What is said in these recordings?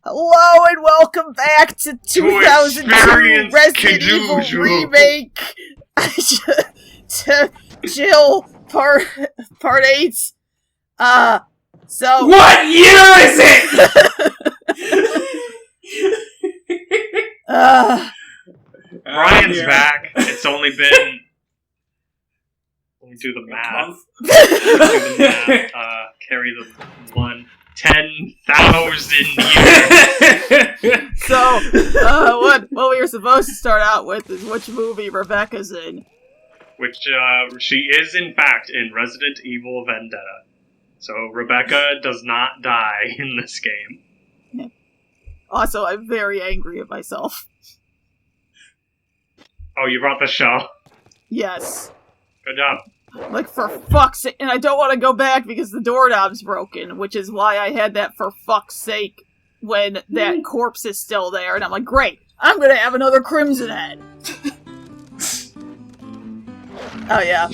Hello and welcome back to 2002 Resident Evil Remake to Jill Part 8. So what year is it? Ryan's back. It's only been. Let me do the math. Carry the 10,000 years. So, what we were supposed to start out with is which movie Rebecca's in. Which, she is in fact in Resident Evil Vendetta. So, Rebecca does not die in this game. Also, I'm very angry at myself. Oh, you brought the show? Yes. Good job. Like, for fuck's sake, and I don't want to go back because the doorknob's broken, which is why I had that for fuck's sake when that corpse is still there, and I'm like, great, I'm gonna have another Crimson Head. Oh, yeah.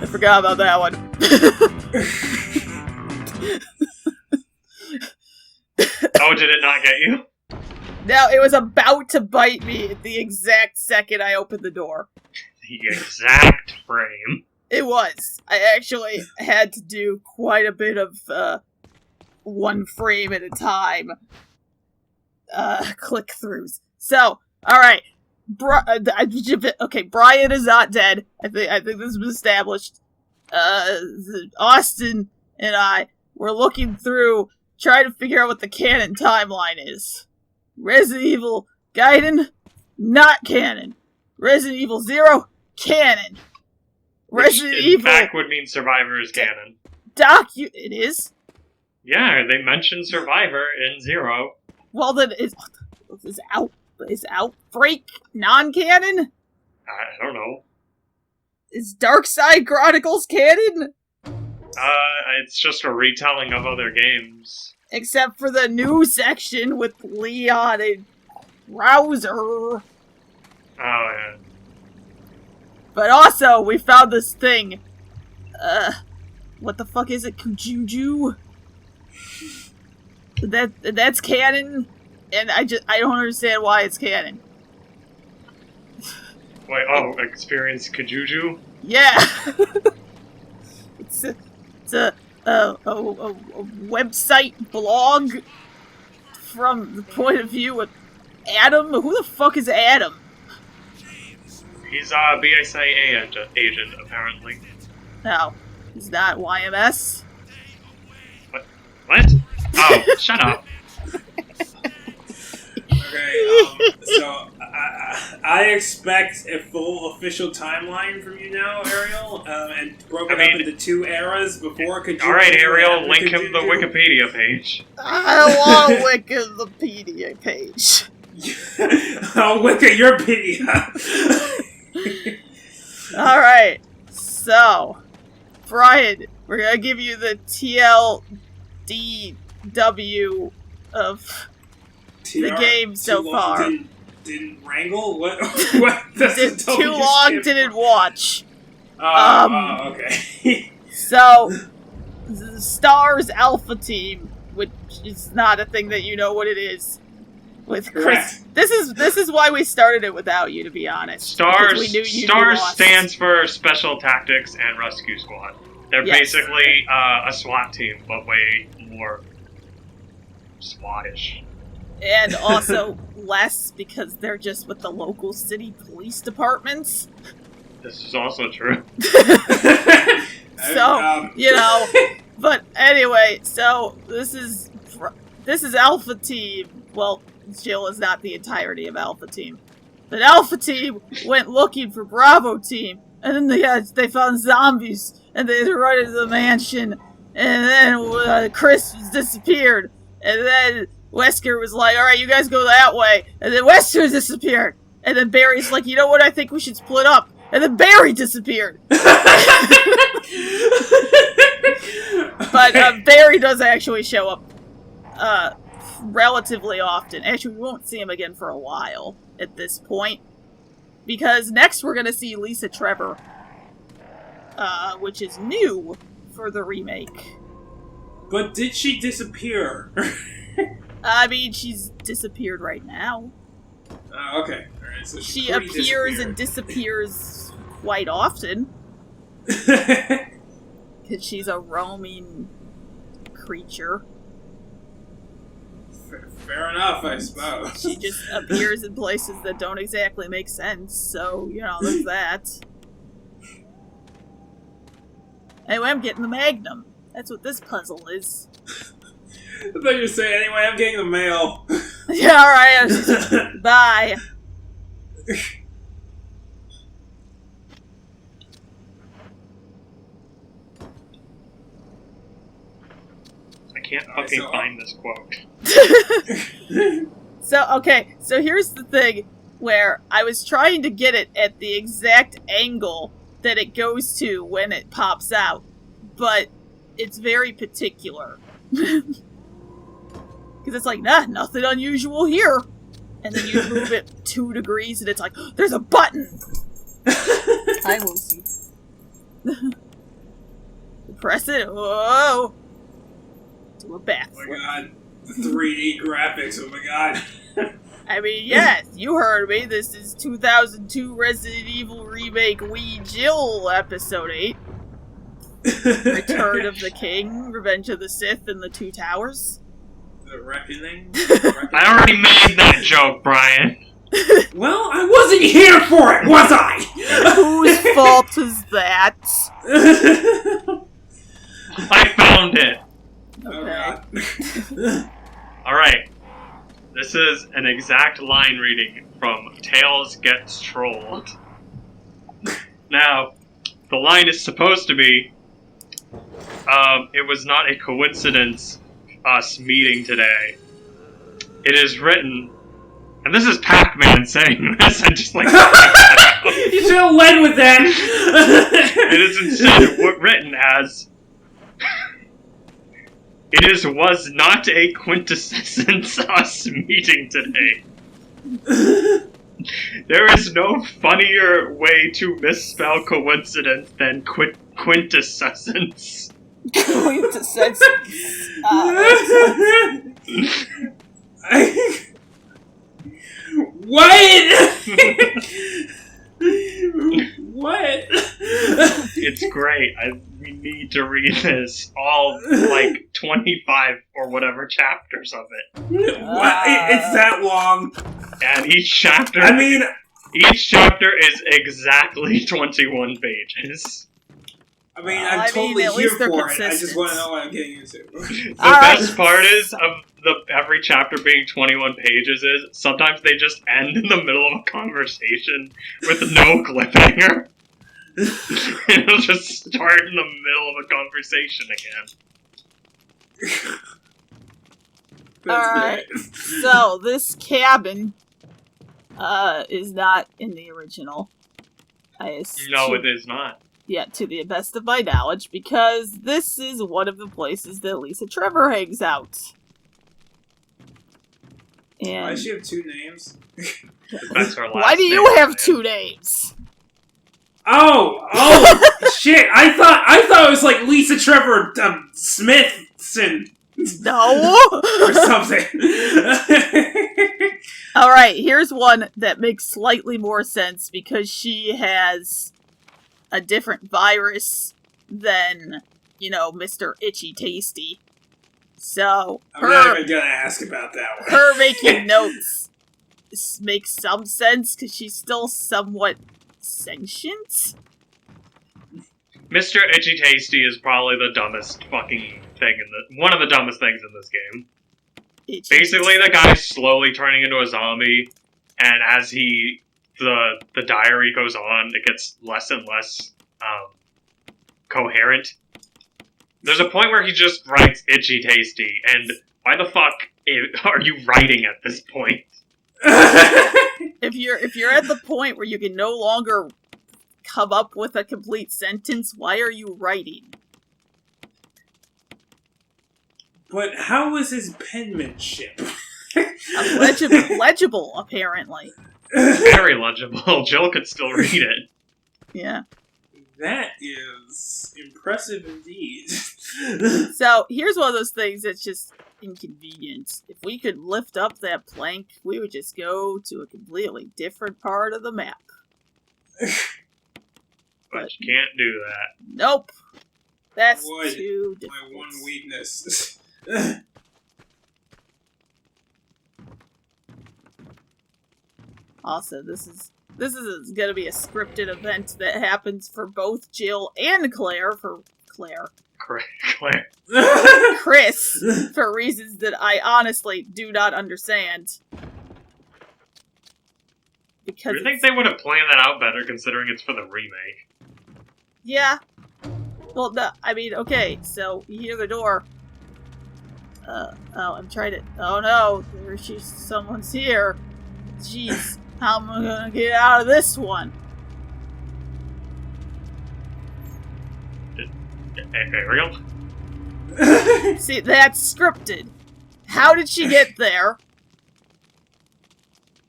I forgot about that one. Oh, did it not get you? No, it was about to bite me at the exact second I opened the door. The exact frame. It was. I actually had to do quite a bit of one frame at a time click-throughs. So, alright. Okay, Brian is not dead. I think this was established. Austin and I were looking through, trying to figure out what the canon timeline is. Resident Evil Gaiden, not canon. Resident Evil 0, canon. Resident Evil... in fact would mean Survivor is canon. It is? Yeah, they mentioned Survivor in 0. Well then, is Outbreak non-canon? I don't know. Is Darkside Chronicles canon? It's just a retelling of other games. Except for the new section with Leon and Rouser. Oh, yeah. But also, we found this thing. What the fuck is it? Kujuju? That's canon, and I don't understand why it's canon. Wait, experience Kajuju? Yeah! It's a website blog from the point of view of Adam? Who the fuck is Adam? He's a BSA agent, apparently. No, he's not YMS. What? Oh, shut up. Okay, so I expect a full official timeline from you now, Ariel, and broken up into 2 eras before Kajuju. Alright, Ariel, link him the Wikipedia page. I don't want to link him the Wikipedia page. I'll look at your Wikipedia. Alright, so, Brian, we're gonna give you the TLDW of the game so far. Didn't wrangle? What Too long, didn't watch. Okay. So, the Stars Alpha Team, which is not a thing that you know what it is, with Chris. This is why we started it without you, to be honest. Stars stands for Special Tactics and Rescue Squad. They're basically a SWAT team, but way more SWAT-ish. And also less because they're just with the local city police departments. This is also true. So, you know, but anyway, so this is Alpha Team. Well, Jill is not the entirety of Alpha Team. But Alpha Team went looking for Bravo Team, and then they found zombies, and they right into the mansion, and then Chris disappeared, and then Wesker was like, alright, you guys go that way. And then Wesker disappeared. And then Barry's like, you know what, I think we should split up. And then Barry disappeared. But Barry does actually show up relatively often. Actually, we won't see him again for a while at this point. Because next we're going to see Lisa Trevor. Which is new for the remake. But did she disappear? I mean, she's disappeared right now. Okay. Alright, so She appears and disappears quite often. Because she's a roaming creature. Fair enough, I suppose. She just appears in places that don't exactly make sense, so, you know, there's that. Anyway, I'm getting the Magnum. That's what this puzzle is. I thought you were saying, anyway, I'm getting the mail. Yeah, alright. Bye. I can't fucking find this quote. So here's the thing where I was trying to get it at the exact angle that it goes to when it pops out, but it's very particular. Because it's like, nah, nothing unusual here. And then you move it 2 degrees and it's like, there's a button! Hi, Lucy. Press it, whoa! Do a backflip. Oh my god. 3D graphics, oh my god. I mean, yes, you heard me. This is 2002 Resident Evil Remake Wii Jill Episode 8. Return of the King, Revenge of the Sith, and the Two Towers. The Reckoning? I already made that joke, Brian. Well, I wasn't here for it, was I? Whose fault is that? I found it. Okay. Alright. This is an exact line reading from Tails Gets Trolled. Now, the line is supposed to be, it was not a coincidence us meeting today. It is written, and this is Pac-Man saying this, I just like You should have led with that! It is instead written as, was not a quintessence us meeting today. There is no funnier way to misspell coincidence than quintessence. Quintessence. What? What? It's great. We need to read this. All, like, 25 or whatever chapters of it. What? It's that long. And each chapter... I mean... Each chapter is exactly 21 pages. I'm totally at here least they're for it. I consistent. just want to know what I'm getting into. The best part is of every chapter being 21 pages is sometimes they just end in the middle of a conversation with no cliffhanger. It'll just start in the middle of a conversation again. Alright, so this cabin is not in the original. No, it is not. Yeah, to the best of my knowledge, because this is one of the places that Lisa Trevor hangs out. And Why does she have 2 names? That's her last why do you name. have 2 names? Oh, shit! I thought it was like Lisa Trevor Smithson No. or something. Alright, here's one that makes slightly more sense because she has a different virus than, you know, Mr. Itchy Tasty. So, I'm not even gonna ask about that one. her making notes makes some sense because she's still somewhat sentient. Mr. Itchy Tasty is probably the dumbest fucking thing one of the dumbest things in this game. Basically, the guy's slowly turning into a zombie, and as the diary goes on, it gets less and less coherent. There's a point where he just writes Itchy Tasty, and why the fuck are you writing at this point? If you're at the point where you can no longer come up with a complete sentence, why are you writing? But how was his penmanship? Legible, apparently. Very legible. Jill could still read it. Yeah. That is impressive indeed. So, here's one of those things that's just inconvenient. If we could lift up that plank, we would just go to a completely different part of the map. But you can't do that. Nope. That's Wood, too difficult. my one weakness. Also, this is gonna be a scripted event that happens for both Jill and Claire, Claire. Chris, for reasons that I honestly do not understand. Because I think they would have planned that out better considering it's for the remake. yeah. Well, no, I mean, okay, so you hear the door. Oh, I'm trying to. Oh no, someone's here. Jeez, how am I gonna get out of this one? Ariel? See, that's scripted. How did she get there?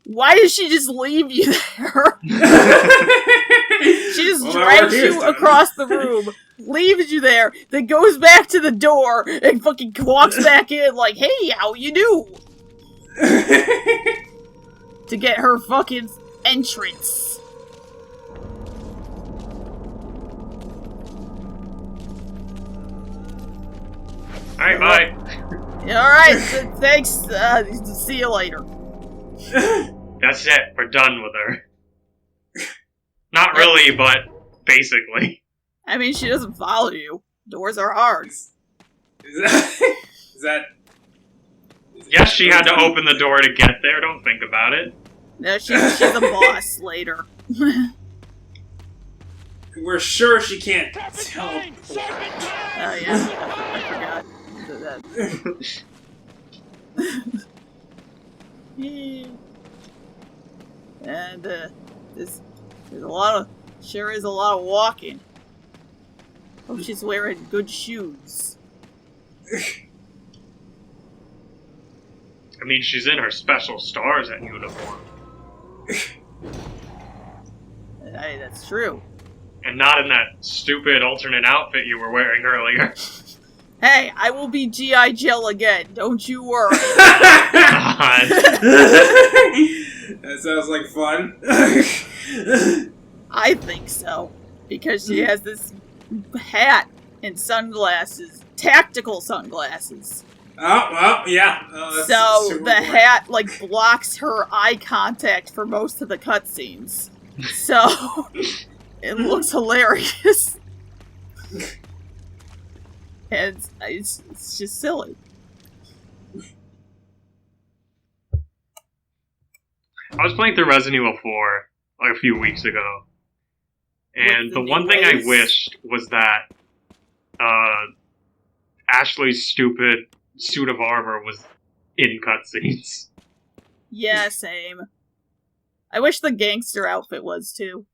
Why did she just leave you there? She just drags you across the room, leaves you there, then goes back to the door and fucking walks back in like, hey, how you do? To get her fucking entrance. Alright, bye. Alright, thanks. See you later. That's it. We're done with her. Not really, but basically. I mean, she doesn't follow you. Doors are hard. Is that Yes, she had to open the door to get there. Don't think about it. No, she's a boss later. We're sure she can't teleport. Oh yeah, I forgot that. And there's sure is a lot of walking. Hope she's wearing good shoes. I mean, she's in her special stars at uniform. Hey, that's true. And not in that stupid alternate outfit you were wearing earlier. Hey, I will be G.I. Jill again. Don't you worry. God. That sounds like fun. I think so. Because she has this hat and sunglasses. Tactical sunglasses. Oh, well, yeah. That's So super the important. hat, like, blocks her eye contact for most of the cutscenes. So it looks hilarious. And it's just silly. I was playing through Resident Evil 4 like a few weeks ago. And With the the one new thing I ways? wished was that Ashley's stupid suit of armor was in cutscenes. Yeah, same. I wish the gangster outfit was too.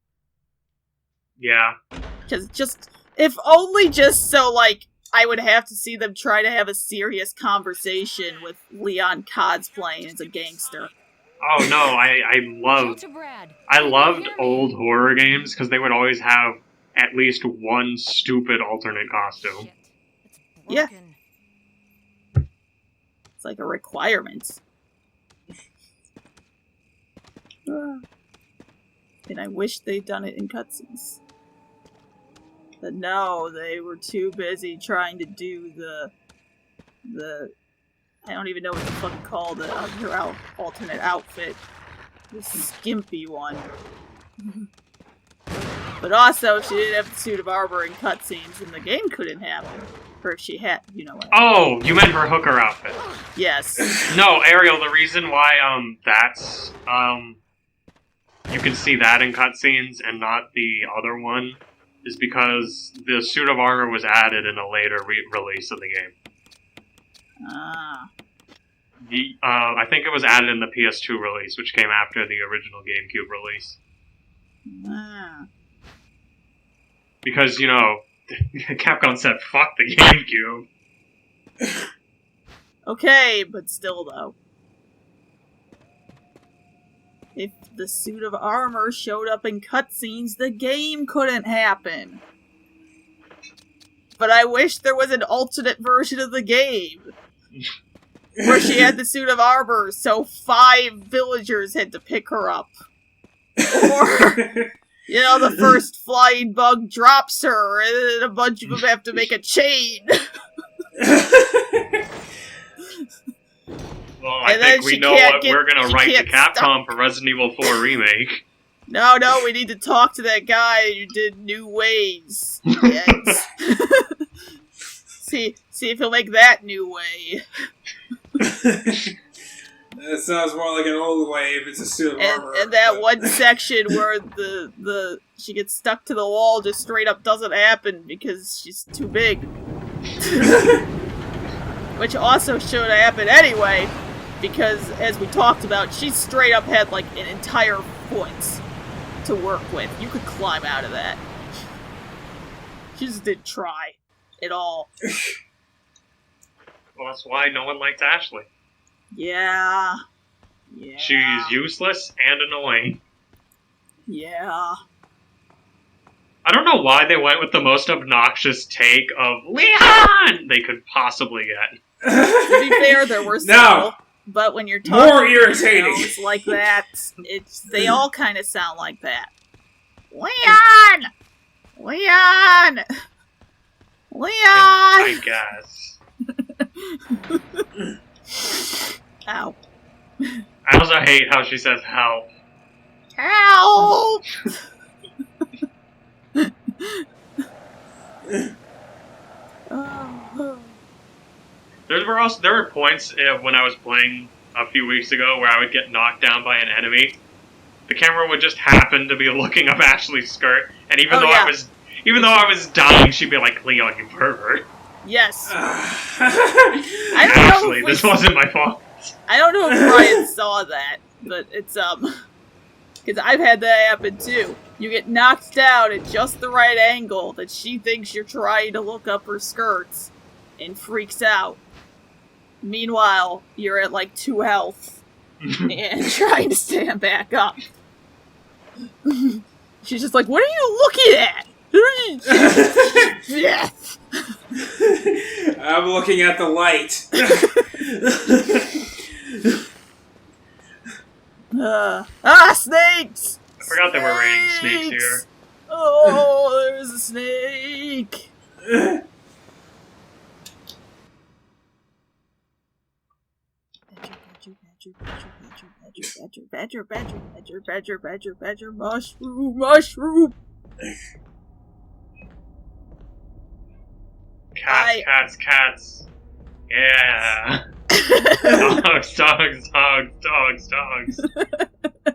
Yeah. Because if only just so, like, I would have to see them try to have a serious conversation with Leon cosplaying as a gangster. Oh no, I loved old horror games because they would always have at least one stupid alternate costume. Yeah. It's like a requirement. And I wish they'd done it in cutscenes. But no, they were too busy trying to do the I don't even know what the fuck called the her alternate outfit. The skimpy one. But also, if she didn't have the suit of armor in cutscenes, then the game couldn't happen. Or if she had, you know what? Oh, you meant her hooker outfit. Yes. No, Ariel, the reason why that's you can see that in cutscenes and not the other one is because the suit of armor was added in a later release of the game. Ah. I think it was added in the PS2 release, which came after the original GameCube release. Ah. Because, you know, Capcom said, fuck the GameCube. Okay, but still though. If the suit of armor showed up in cutscenes, the game couldn't happen. but I wish there was an alternate version of the game. Where she had the suit of armor, so 5 villagers had to pick her up. Or, you know, the first flying bug drops her, and then a bunch of them have to make a chain. Well, I think we know what we're gonna write to Capcom for Resident Evil 4 Remake. No, we need to talk to that guy who did New Ways. Yes. see if he'll make that new way. That sounds more like an old way if it's a suit of armor. And that one section where the she gets stuck to the wall just straight up doesn't happen because she's too big. Which also should happen anyway, because as we talked about, she straight up had like an entire foot to work with. You could climb out of that. She just didn't try at all. Well, that's why no one likes Ashley. Yeah. She's useless and annoying. Yeah. I don't know why they went with the most obnoxious take of Leon they could possibly get. To be fair, there were several, but when you're talking more irritating like that, they all kind of sound like that. Leon! I guess. Ow. I also hate how she says help. Help! There were points when I was playing a few weeks ago where I would get knocked down by an enemy. The camera would just happen to be looking up Ashley's skirt, and even though I was dying, she'd be like, "Leon, you pervert." Yes. Ashley, this wasn't my fault. I don't know if Brian saw that, but it's because I've had that happen too. You get knocked down at just the right angle that she thinks you're trying to look up her skirts and freaks out. Meanwhile, you're at like 2 health and trying to stand back up. She's just like, "What are you looking at?" I'm looking at the light. Snakes! I forgot they were raining snakes here. Oh, there's a snake! Badger, mushroom! Cats. Yeah. Dogs.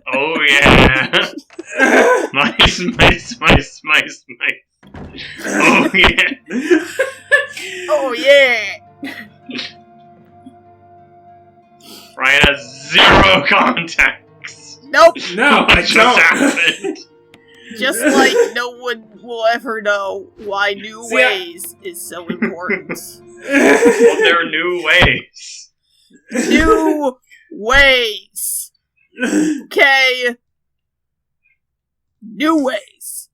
Oh yeah. Mice. Oh yeah. Oh yeah. Ryan has 0 context. Nope. No, I just don't. happened. Just like no one will ever know why New Ways is so important. Well, there are new ways. New Ways. Okay. New Ways.